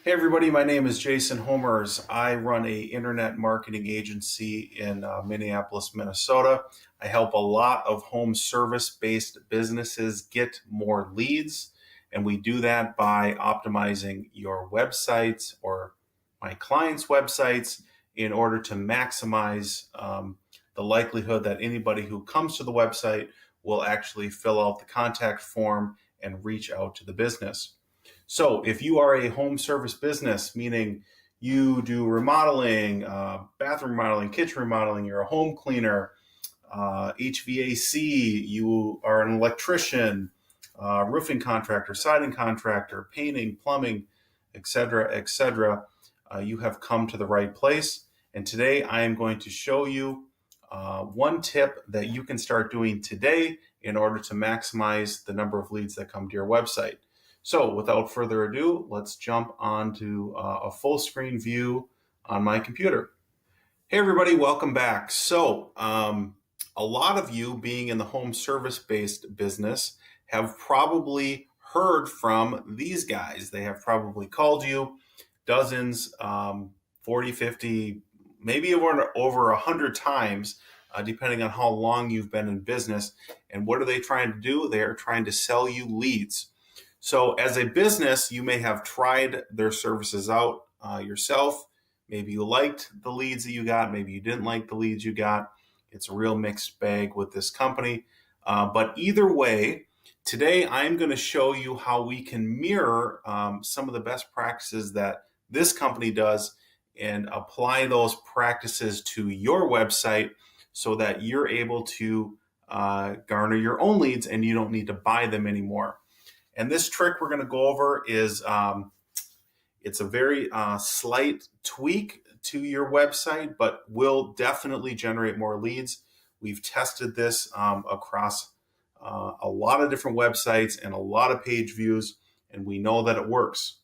Hey everybody, my name is Jason Homers. I run a internet marketing agency in Minneapolis, Minnesota. I help a lot of home service-based businesses get more leads, and we do that by optimizing your websites or my clients' websites in order to maximize the likelihood that anybody who comes to the website will actually fill out the contact form and reach out to the business. So if you are a home service business, meaning you do remodeling, bathroom remodeling, kitchen remodeling, you're a home cleaner, HVAC, you are an electrician, roofing contractor, siding contractor, painting, plumbing, etc., you have come to the right place. And today I am going to show you one tip that you can start doing today in order to maximize the number of leads that come to your website. So without further ado, let's jump onto a full screen view on my computer. Hey everybody, welcome back. A lot of you being in the home service based business have probably heard from these guys. They have probably called you dozens, 40, 50, maybe over 100 times, depending on how long you've been in business. And what are they trying to do? They are trying to sell you leads. So as a business, you may have tried their services out yourself. Maybe you liked the leads that you got. Maybe you didn't like the leads you got. It's a real mixed bag with this company. But either way, today I'm going to show you how we can mirror some of the best practices that this company does and apply those practices to your website so that you're able to garner your own leads and you don't need to buy them anymore. And this trick we're going to go over is it's a very slight tweak to your website, but will definitely generate more leads. We've tested this across a lot of different websites and a lot of page views, and we know that it works.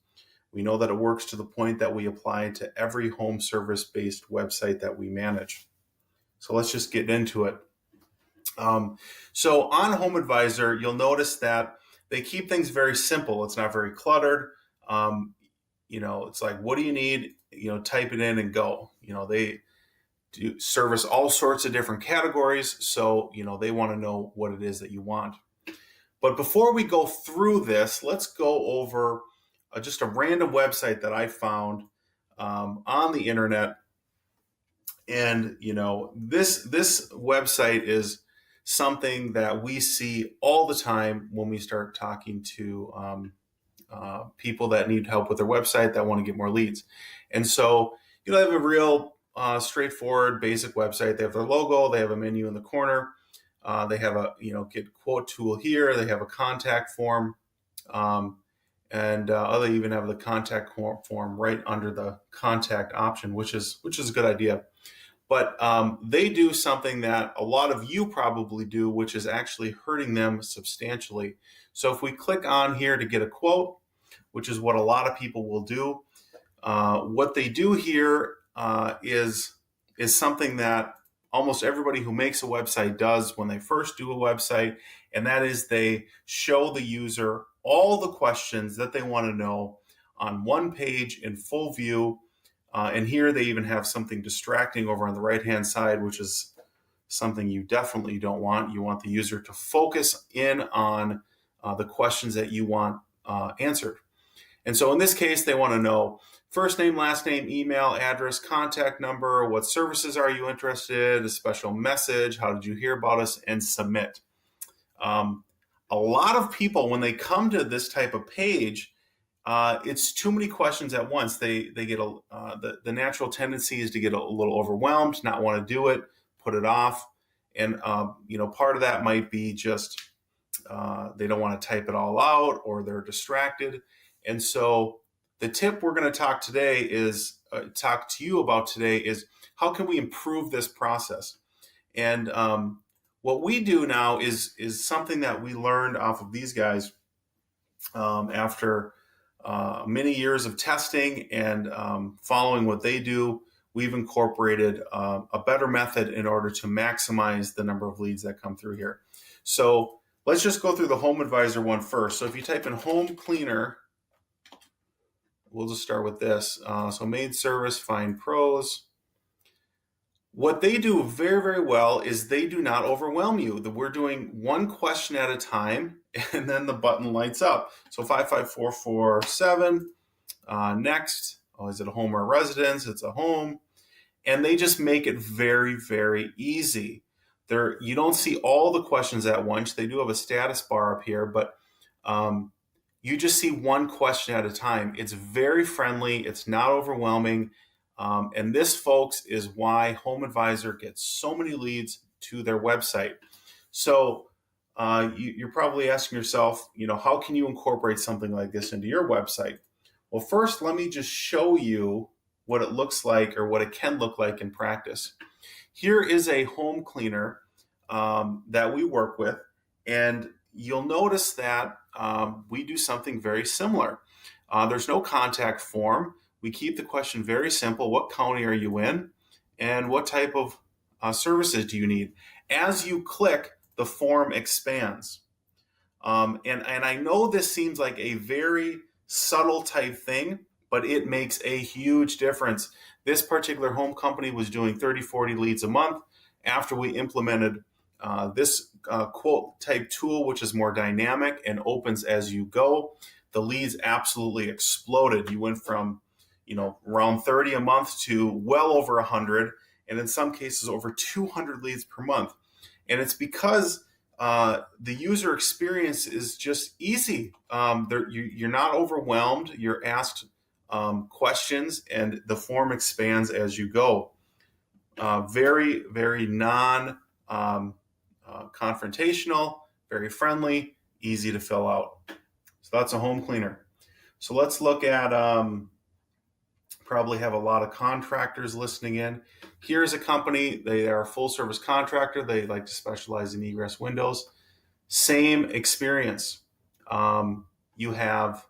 We know that it works to the point that we apply it to every home service-based website that we manage. So let's just get into it. So on Home Advisor, you'll notice that they keep things very simple. It's not very cluttered. It's like, what do you need? Type it in and go. They do service all sorts of different categories. So, they want to know what it is that you want. But before we go through this, let's go over just a random website that I found on the internet. And, this website is something that we see all the time when we start talking to people that need help with their website that want to get more leads. And so, they have a real straightforward, basic website. They have their logo. They have a menu in the corner. They have a, get quote tool here. They have a contact form. And they even have the contact form right under the contact option, which is a good idea. But they do something that a lot of you probably do, which is actually hurting them substantially. So if we click on here to get a quote, which is what a lot of people will do, what they do here is something that almost everybody who makes a website does when they first do a website, and that is they show the user all the questions that they want to know on one page in full view. And here they even have something distracting over on the right-hand side, which is something you definitely don't want. You want the user to focus in on the questions that you want answered. And so in this case, they want to know first name, last name, email, address, contact number, what services are you interested in, a special message, how did you hear about us, and submit. A lot of people, when they come to this type of page, it's too many questions at once. They get the natural tendency is to get a little overwhelmed, not want to do it, put it off, and part of that might be just they don't want to type it all out or they're distracted. And so the tip we're going to talk to you about today is how can we improve this process. And what we do now is something that we learned off of these guys after many years of testing and following what they do. We've incorporated a better method in order to maximize the number of leads that come through here. So let's just go through the Home Advisor one first. So if you type in home cleaner, we'll just start with this. So main service, find pros. What they do very, very well is they do not overwhelm you. We're doing one question at a time, and then the button lights up. So 55447, next. Oh, is it a home or a residence? It's a home. And they just make it very, very easy. You don't see all the questions at once. They do have a status bar up here, but you just see one question at a time. It's very friendly. It's not overwhelming. And this, folks, is why Home Advisor gets so many leads to their website. So you're probably asking yourself, how can you incorporate something like this into your website? Well, first, let me just show you what it looks like, or what it can look like in practice. Here is a home cleaner that we work with, and you'll notice that we do something very similar. There's no contact form. We keep the question very simple. What county are you in? And what type of services do you need? As you click, the form expands. And I know this seems like a very subtle type thing, but it makes a huge difference. This particular home company was doing 30, 40 leads a month. After we implemented this quote type tool, which is more dynamic and opens as you go, the leads absolutely exploded. You went from around 30 a month to well over 100, and in some cases over 200 leads per month. And it's because the user experience is just easy. You're not overwhelmed. You're asked questions, and the form expands as you go. Very, very confrontational, very friendly, easy to fill out. So that's a home cleaner. So let's look at, probably have a lot of contractors listening in. Here's a company. They are a full service contractor. They like to specialize in egress windows. Same experience. You have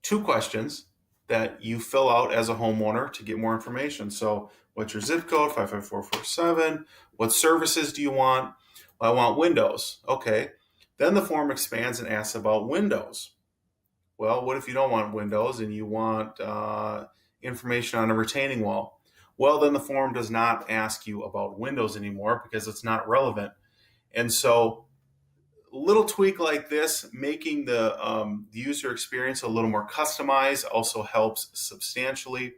two questions that you fill out as a homeowner to get more information. So what's your zip code? 55447. What services do you want? Well, I want windows. Okay. Then the form expands and asks about windows. Well, what if you don't want windows and you want information on a retaining wall? Well, then the form does not ask you about windows anymore because it's not relevant. And so a little tweak like this, making the user experience a little more customized, also helps substantially.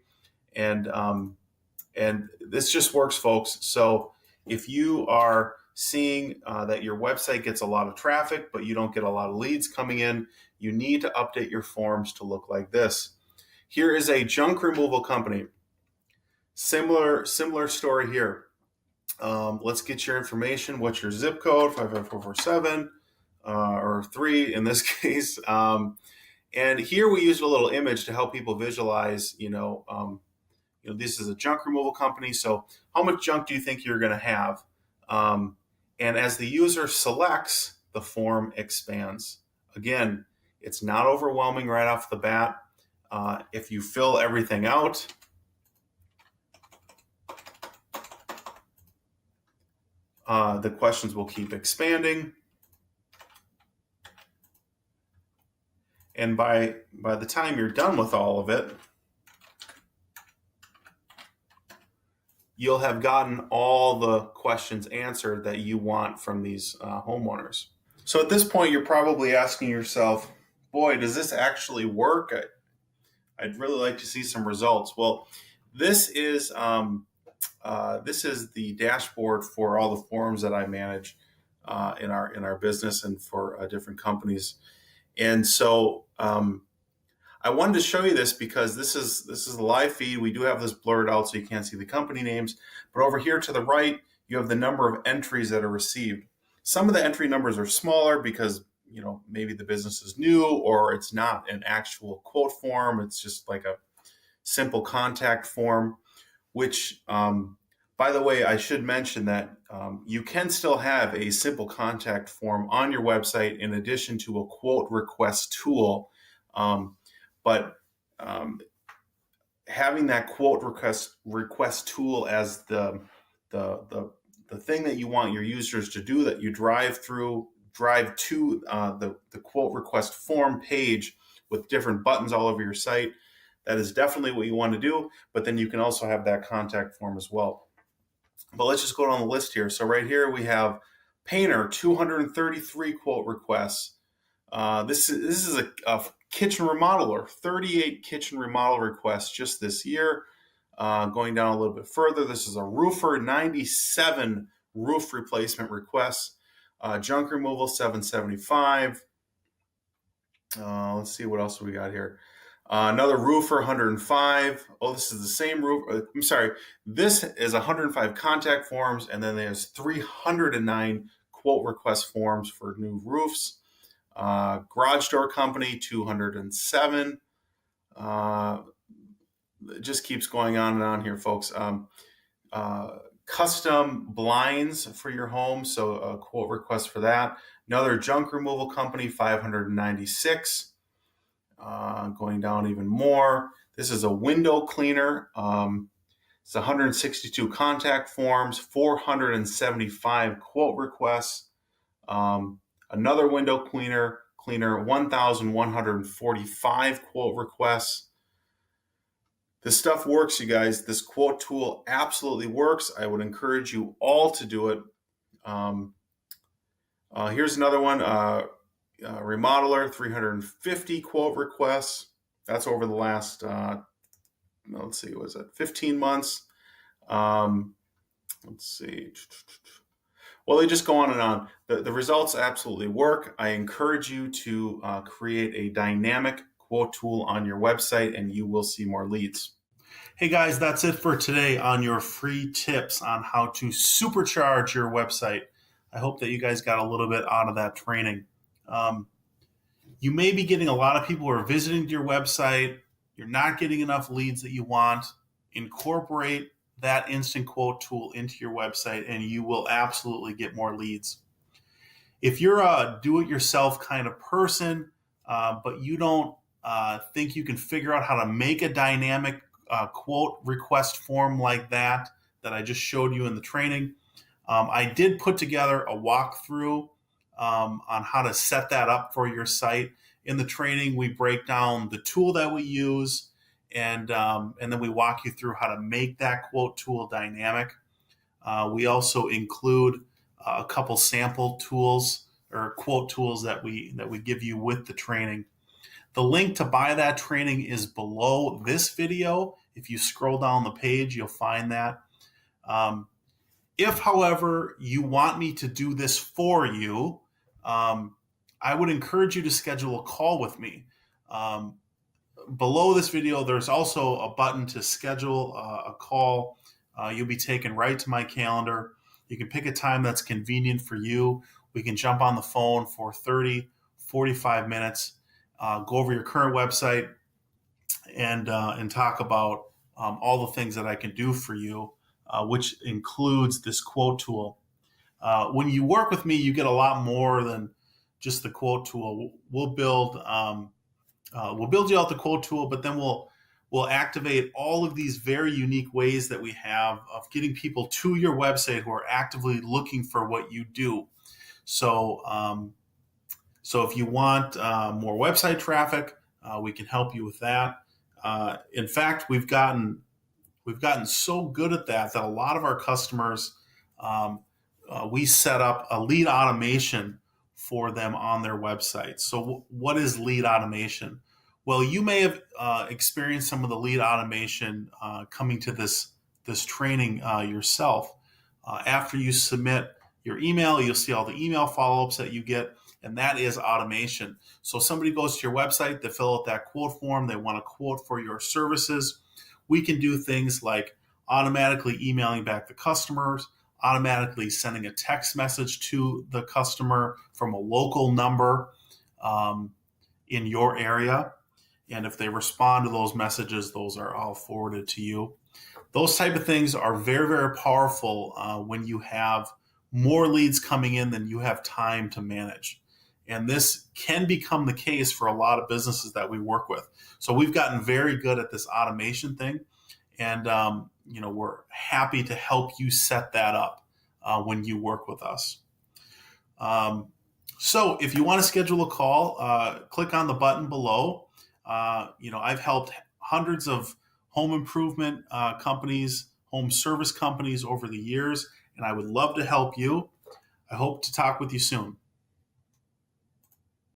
And this just works, folks. So if you are seeing that your website gets a lot of traffic, but you don't get a lot of leads coming in, you need to update your forms to look like this. Here is a junk removal company. Similar story here. Let's get your information. What's your zip code? 55447 or 3 in this case. And here we used a little image to help people visualize, this is a junk removal company. So how much junk do you think you're going to have? And as the user selects, the form expands. Again, it's not overwhelming right off the bat. If you fill everything out, the questions will keep expanding. And by the time you're done with all of it, you'll have gotten all the questions answered that you want from these homeowners. So at this point, you're probably asking yourself, boy, does this actually work? I'd really like to see some results. Well, this is the dashboard for all the forms that I manage in our business and for different companies. And so I wanted to show you this because this is a live feed. We do have this blurred out so you can't see the company names. But over here to the right, you have the number of entries that are received. Some of the entry numbers are smaller because maybe the business is new or it's not an actual quote form. It's just like a simple contact form, which, by the way, I should mention that you can still have a simple contact form on your website in addition to a quote request tool. But having that quote request tool as the thing that you want your users to do, that you drive to the quote request form page with different buttons all over your site. That is definitely what you want to do, but then you can also have that contact form as well. But let's just go down the list here. So right here we have painter, 233 quote requests. This is a kitchen remodeler, 38 kitchen remodel requests just this year. Going down a little bit further, this is a roofer, 97 roof replacement requests. Junk removal, 775. Let's see what else we got here. Another roofer, 105. Oh, this is the same roof. I'm sorry. This is 105 contact forms, and then there's 309 quote request forms for new roofs. Garage door company, 207. It just keeps going on and on here, folks. Custom blinds for your home, so a quote request for that. Another junk removal company, 596. Going down even more. This is a window cleaner. It's 162 contact forms, 475 quote requests. Another window cleaner, 1,145 quote requests. This stuff works, you guys. This quote tool absolutely works. I would encourage you all to do it. Here's another one, remodeler, 350 quote requests. That's over the last, let's see, was it 15 months? Let's see. Well, they just go on and on. The results absolutely work. I encourage you to create a dynamic quote tool on your website, and you will see more leads. Hey guys, that's it for today on your free tips on how to supercharge your website. I hope that you guys got a little bit out of that training. You may be getting a lot of people who are visiting your website. You're not getting enough leads that you want. Incorporate that instant quote tool into your website and you will absolutely get more leads. If you're a do-it-yourself kind of person, but you don't think you can figure out how to make a dynamic quote request form like that I just showed you in the training, I did put together a walkthrough on how to set that up for your site. In the training, we break down the tool that we use, and then we walk you through how to make that quote tool dynamic. We also include a couple sample tools or quote tools that we give you with the training. The link to buy that training is below this video. If you scroll down the page, you'll find that. If, however, you want me to do this for you, I would encourage you to schedule a call with me. Below this video, there's also a button to schedule a call. You'll be taken right to my calendar. You can pick a time that's convenient for you. We can jump on the phone for 30, 45 minutes, go over your current website, and talk about all the things that I can do for you, which includes this quote tool. When you work with me, you get a lot more than just the quote tool. We'll build you out the quote tool, but then we'll activate all of these very unique ways that we have of getting people to your website who are actively looking for what you do. So if you want more website traffic, we can help you with that. In fact, we've gotten so good at that a lot of our customers, we set up a lead automation for them on their website. So what is lead automation? Well, you may have experienced some of the lead automation coming to this training yourself. After you submit your email, you'll see all the email follow-ups that you get, and that is automation. So somebody goes to your website, they fill out that quote form, they want a quote for your services. We can do things like automatically emailing back the customers, automatically sending a text message to the customer from a local number in your area. And if they respond to those messages, those are all forwarded to you. Those type of things are very, very powerful when you have more leads coming in than you have time to manage. And this can become the case for a lot of businesses that we work with. So we've gotten very good at this automation thing. And we're happy to help you set that up when you work with us. So if you want to schedule a call, click on the button below. I've helped hundreds of home improvement companies, home service companies over the years, and I would love to help you. I hope to talk with you soon.